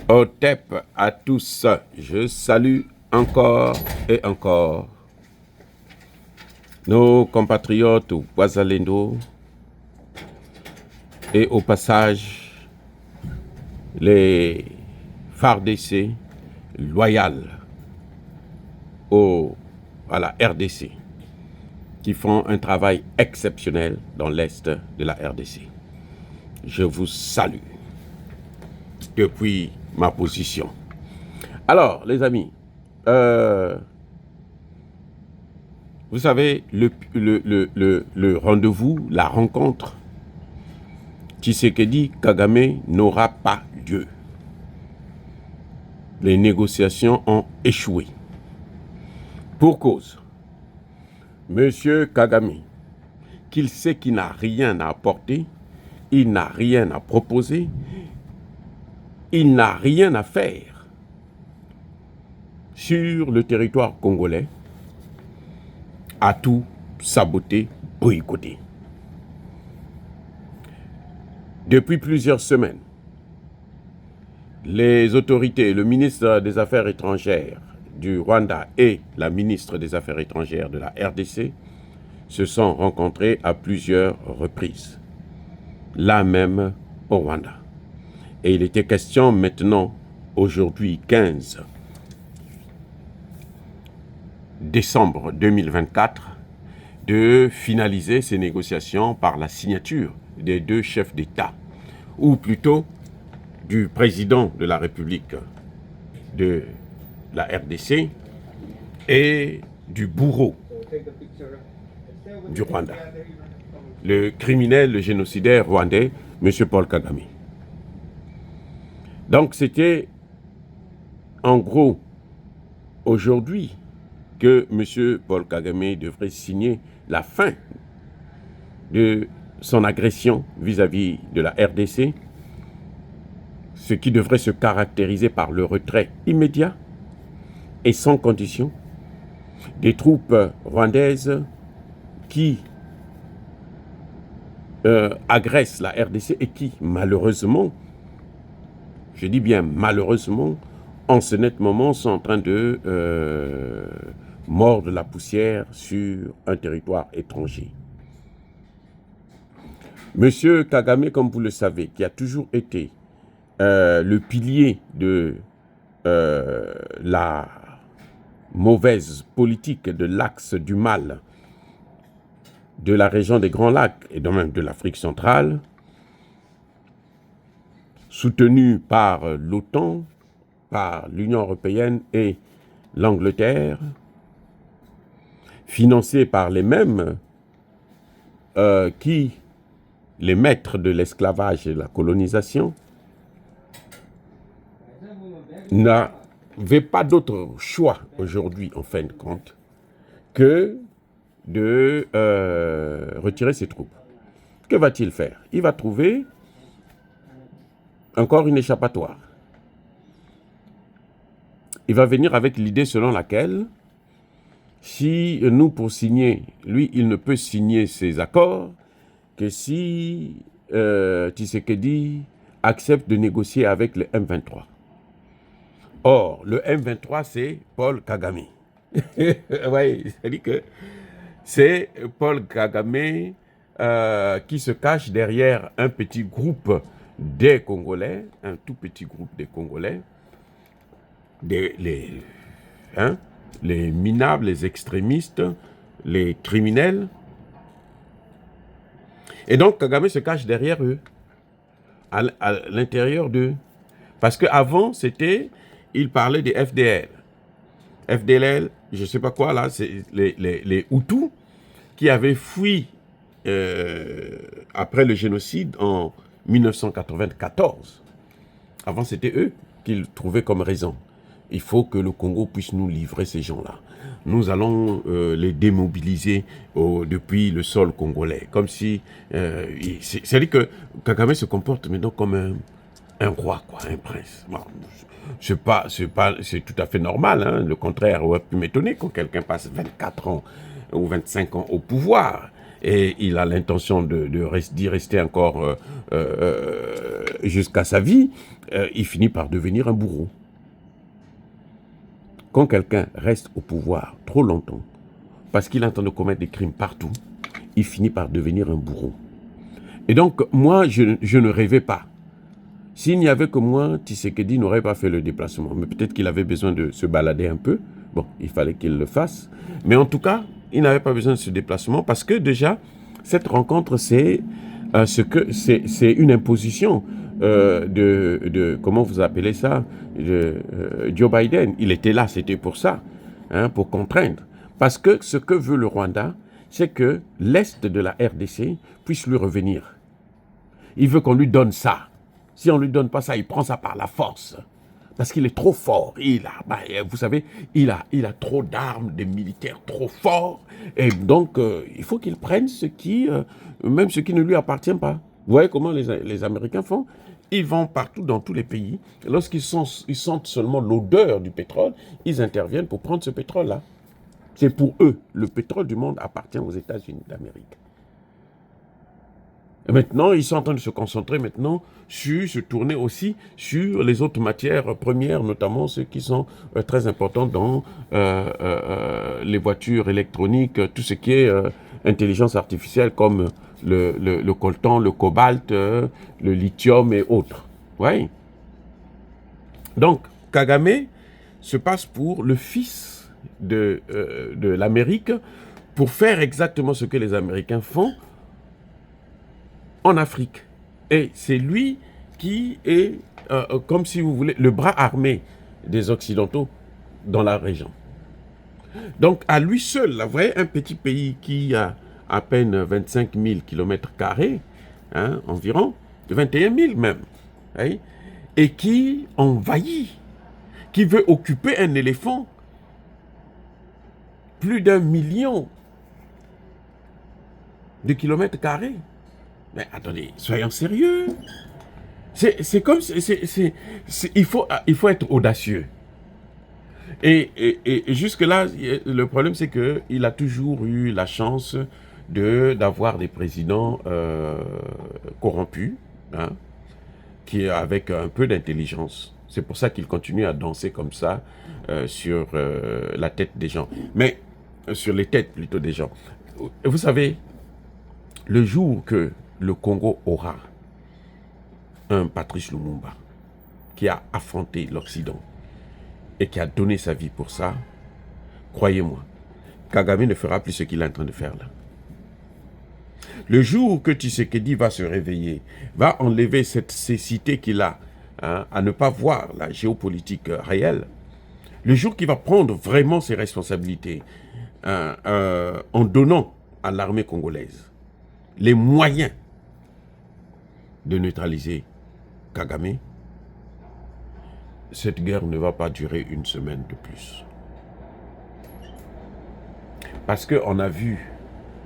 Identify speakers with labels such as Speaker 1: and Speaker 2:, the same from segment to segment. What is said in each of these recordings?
Speaker 1: Otep à tous, je salue encore et encore nos compatriotes au Ouazalendo et au passage les FARDC loyales à la RDC qui font un travail exceptionnel dans l'Est de la RDC. Je vous salue depuis ma position. Alors, les amis, vous savez, le rendez-vous, la rencontre, Tshisekedi Kagame n'aura pas lieu. Les négociations ont échoué. Pour cause, Monsieur Kagame, qu'il sait qu'il n'a rien à apporter, il n'a rien à proposer, il n'a rien à faire sur le territoire congolais, a tout saboté, boycotté. Depuis plusieurs semaines, les autorités, le ministre des Affaires étrangères du Rwanda et la ministre des Affaires étrangères de la RDC se sont rencontrés à plusieurs reprises, là même au Rwanda. Et il était question maintenant, aujourd'hui 15 décembre 2024, de finaliser ces négociations par la signature des deux chefs d'État, ou plutôt du président de la République de la RDC et du bourreau du Rwanda, le criminel, le génocidaire rwandais, M. Paul Kagame. Donc c'était en gros aujourd'hui que M. Paul Kagame devrait signer la fin de son agression vis-à-vis de la RDC, ce qui devrait se caractériser par le retrait immédiat et sans condition des troupes rwandaises qui agressent la RDC et qui, malheureusement, je dis bien malheureusement, en ce net moment, sont en train de mordre la poussière sur un territoire étranger. Monsieur Kagame, comme vous le savez, qui a toujours été le pilier de la mauvaise politique de l'axe du mal de la région des Grands Lacs et même de l'Afrique centrale, soutenu par l'OTAN, par l'Union européenne et l'Angleterre, financé par les mêmes qui, les maîtres de l'esclavage et de la colonisation, n'avaient pas d'autre choix aujourd'hui, en fin de compte, que de retirer ses troupes. Que va-t-il faire? Il va trouver encore une échappatoire. Il va venir avec l'idée selon laquelle, si nous, pour signer, lui, il ne peut signer ces accords que si Tshisekedi accepte de négocier avec le M23. Or, le M23, c'est Paul Kagame. Oui, c'est-à-dire que c'est Paul Kagame qui se cache derrière un petit groupe des Congolais, un tout petit groupe des Congolais, les minables, les extrémistes, les criminels. Et donc Kagame se cache derrière eux, à l'intérieur d'eux. Parce qu'avant, il parlait des FDL. FDL, je ne sais pas quoi, là, c'est les Hutus qui avaient fui après le génocide en 1994. Avant, c'était eux qu'ils trouvaient comme raison. Il faut que le Congo puisse nous livrer ces gens-là. Nous allons les démobiliser depuis le sol congolais. Comme si... c'est-à-dire que Kagame se comporte maintenant comme un roi, quoi, un prince. Bon, c'est tout à fait normal. Hein. Le contraire aurait pu m'étonner quand quelqu'un passe 24 ans ou 25 ans au pouvoir et il a l'intention d'y rester encore jusqu'à sa vie, il finit par devenir un bourreau. Quand quelqu'un reste au pouvoir trop longtemps, parce qu'il est en train de commettre des crimes partout, il finit par devenir un bourreau. Et donc, moi, je ne rêvais pas. S'il n'y avait que moi, Tshisekedi n'aurait pas fait le déplacement. Mais peut-être qu'il avait besoin de se balader un peu. Bon, il fallait qu'il le fasse. Mais en tout cas, il n'avait pas besoin de ce déplacement parce que déjà, cette rencontre, c'est une imposition comment vous appelez ça, de Joe Biden. Il était là, c'était pour ça, hein, pour contraindre. Parce que ce que veut le Rwanda, c'est que l'Est de la RDC puisse lui revenir. Il veut qu'on lui donne ça. Si on ne lui donne pas ça, il prend ça par la force. Parce qu'il est trop fort. Vous savez, il a trop d'armes, des militaires trop forts. Et donc, il faut qu'il prenne même ce qui ne lui appartient pas. Vous voyez comment les Américains font? Ils vont partout dans tous les pays. Lorsqu'ils sentent seulement l'odeur du pétrole, ils interviennent pour prendre ce pétrole-là. C'est pour eux. Le pétrole du monde appartient aux États-Unis d'Amérique. Et maintenant, ils sont en train de se concentrer se tourner aussi sur les autres matières premières, notamment ceux qui sont très importants dans les voitures électroniques, tout ce qui est intelligence artificielle comme le coltan, le cobalt, le lithium et autres. Oui. Donc, Kagame se passe pour le fils de l'Amérique pour faire exactement ce que les Américains font en Afrique. Et c'est lui qui est, comme si vous voulez, le bras armé des Occidentaux dans la région. Donc, à lui seul, là, vous voyez, un petit pays qui a à peine 25 000 km², hein, environ, 21 000 même, hein, et qui envahit, qui veut occuper un éléphant, plus d'1 million de km². Mais attendez, soyons sérieux. C'est comme... il faut être audacieux. Et jusque-là, le problème, c'est qu'il a toujours eu la chance d'avoir des présidents corrompus, hein, avec un peu d'intelligence. C'est pour ça qu'il continue à danser comme ça sur la tête des gens. Mais sur les têtes plutôt des gens. Vous savez, le jour que le Congo aura un Patrice Lumumba qui a affronté l'Occident et qui a donné sa vie pour ça, croyez-moi, Kagame ne fera plus ce qu'il est en train de faire là. Le jour que Tshisekedi va se réveiller, va enlever cette cécité qu'il a, hein, à ne pas voir la géopolitique réelle, le jour qu'il va prendre vraiment ses responsabilités en donnant à l'armée congolaise les moyens de neutraliser Kagame, cette guerre ne va pas durer une semaine de plus. Parce qu'on a vu,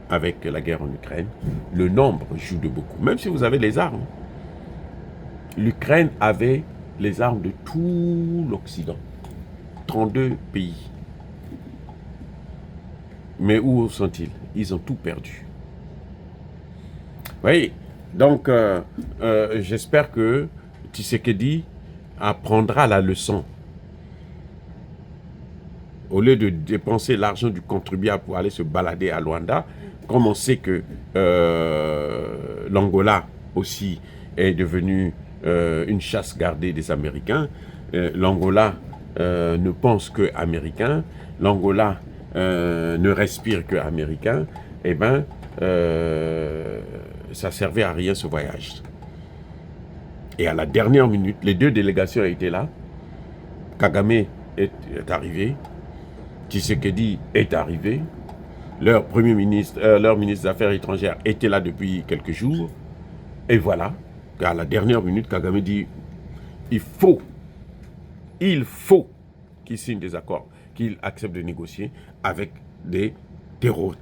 Speaker 1: avec la guerre en Ukraine, le nombre joue de beaucoup. Même si vous avez les armes. L'Ukraine avait les armes de tout l'Occident. 32 pays. Mais où sont-ils? Ils ont tout perdu. Vous voyez? Donc, j'espère que Tshisekedi apprendra la leçon. Au lieu de dépenser l'argent du contribuable pour aller se balader à Luanda, comme on sait que l'Angola aussi est devenu une chasse gardée des Américains, l'Angola ne pense que américain, l'Angola ne respire que américain, eh bien, ça servait à rien ce voyage. Et à la dernière minute, les deux délégations étaient là. Kagame est arrivé. Tshisekedi est arrivé. Leur premier ministre, leur ministre des Affaires étrangères était là depuis quelques jours. Et voilà, qu'à la dernière minute, Kagame dit, il faut qu'il signe des accords, qu'il accepte de négocier avec des terreaux.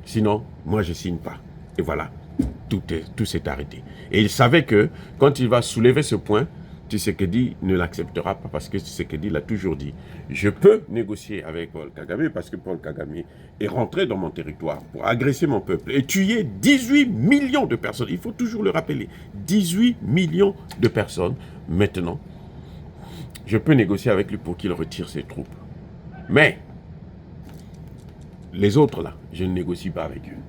Speaker 1: Sinon, moi, je ne signe pas. Et voilà, tout s'est arrêté. Et il savait que quand il va soulever ce point, Tshisekedi ne l'acceptera pas parce que Tshisekedi l'a toujours dit. Je peux négocier avec Paul Kagame parce que Paul Kagame est rentré dans mon territoire pour agresser mon peuple et tuer 18 millions de personnes. Il faut toujours le rappeler. 18 millions de personnes. Maintenant, je peux négocier avec lui pour qu'il retire ses troupes. Mais, les autres là, je ne négocie pas avec eux.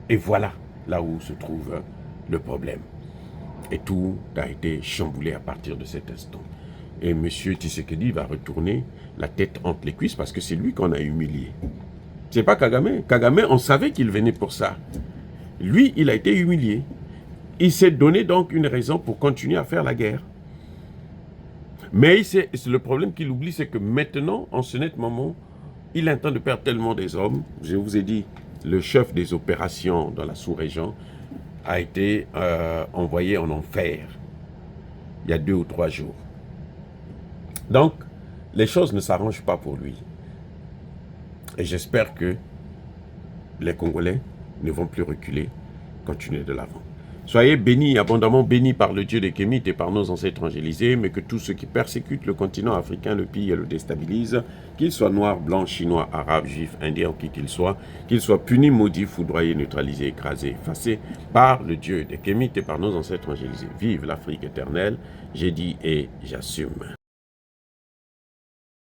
Speaker 1: Et voilà là où se trouve le problème. Et tout a été chamboulé à partir de cet instant. Et M. Tshisekedi va retourner la tête entre les cuisses parce que c'est lui qu'on a humilié. C'est pas Kagame. Kagame, on savait qu'il venait pour ça. Lui, il a été humilié. Il s'est donné donc une raison pour continuer à faire la guerre. Mais le problème qu'il oublie, c'est que maintenant, en ce net moment, il est en train de perdre tellement des hommes. Je vous ai dit, le chef des opérations dans la sous-région a été envoyé en enfer il y a 2 ou 3 jours. Donc, les choses ne s'arrangent pas pour lui. Et j'espère que les Congolais ne vont plus reculer, continuer de l'avant. Soyez bénis, abondamment bénis par le Dieu des Kémites et par nos ancêtres angélisés, mais que tous ceux qui persécutent le continent africain le pillent et le déstabilisent, qu'ils soient noirs, blancs, chinois, arabes, juifs, indiens, qui qu'ils soient punis, maudits, foudroyés, neutralisés, écrasés, effacés par le Dieu des Kémites et par nos ancêtres angélisés. Vive l'Afrique éternelle, j'ai dit et j'assume.